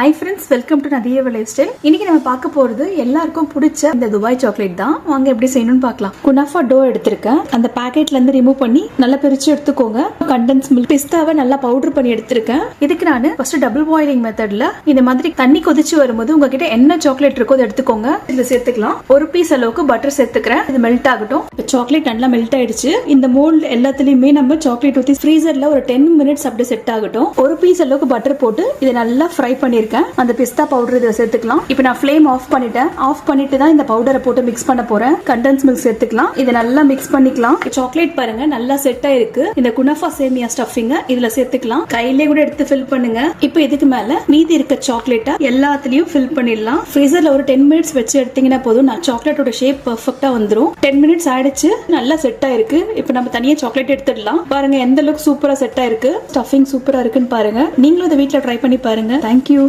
Hi friends, welcome to நதியவ lifestyle. இன்னைக்கு நம்ம பார்க்க போறது எல்லாருக்கும் பிடிச்ச இந்த துபாய் சாக்லேட் தான். வாங்க எப்படி செய்யணும்னு பார்க்கலாம். குனாஃபா டோ எடுத்திருக்கேன். அந்த பாக்கெட்ல இருந்து ரிமூவ் பண்ணி நல்லா பிரிச்சு எடுத்துக்கோங்க. கண்டென்ஸ் மில்க் பிஸ்தாவை நல்லா பவுடர் பண்ணி எடுத்திருக்கேன். இதுக்கு நான் ஃபர்ஸ்ட் டபுள் பாயிலிங் மெத்தட்ல இந்த மாதிரி தண்ணி கொதிச்சு வரும்போது உங்ககிட்ட என்ன சாக்லேட் இருக்கோ அதை எடுத்துக்கோங்க. இதுல சேர்த்துக்கலாம். ஒரு பீஸ் அளவுக்கு பட்டர் சேர்த்துக்கிறேன். இது மெல்ட் ஆகட்டும். சாக்லேட் நல்லா மெல்ட் ஆயிடுச்சு. இந்த மோல்ட் எல்லாத்துலயுமே நம்ம சாக்லேட் ஊத்தி ஃப்ரீசர்ல ஒரு 10 மினிட்ஸ் அப்படியே செட் ஆகட்டும். ஒரு பீஸ் அளவுக்கு பட்டர் போட்டு இதை நல்லா ஃப்ரை பண்ணிருக்கேன். அந்த பிஸ்தா பவுடர் இதை சேர்த்துக்கலாம். இப்போ நான் ஃப்ளேம் ஆஃப் பண்ணிட்டேன். ஆஃப் பண்ணிட்டு தான் இந்த பவுடரை போட்டு மிக்ஸ் பண்ண போறேன். கண்டென்ஸ் மில்க் சேர்த்துக்கலாம். இதை நல்லா மிக்ஸ் பண்ணிக்கலாம். சாக்லேட் பாருங்க நல்லா செட் ஆயிருக்கு. இந்த குனாஃபா சேமியா ஸ்டஃபிங் இதுல சேர்த்துக்கலாம். கையிலே கூட எடுத்து ஃபில் பண்ணுங்க. இப்போ இதுக்கு மேல மீதி இருக்க சாக்லேட்டா எல்லாத்துலயும் ஃபில் பண்ணிடலாம். ஃப்ரீசர்ல ஒரு 10 மினிட்ஸ் வச்சு எடுத்தீங்கன்னா போதும். நான் சாக்லேட்டோட ஷேப் பெர்ஃபெக்ட்டா வந்துரும். 10 மினிட்ஸ் ஆயிடுச்சு. நல்லா செட் ஆயிருக்கு. இப்போ நம்ம தனியா சாக்லேட் எடுத்துடலாம். பாருங்க எந்த அளவுக்கு சூப்பரா செட் ஆயிருக்கு. ஸ்டஃபிங் சூப்பரா இருக்குன்னு பாருங்க. நீங்களும் இதை வீட்ல ட்ரை பண்ணி பாருங்க. தேங்க்யூ.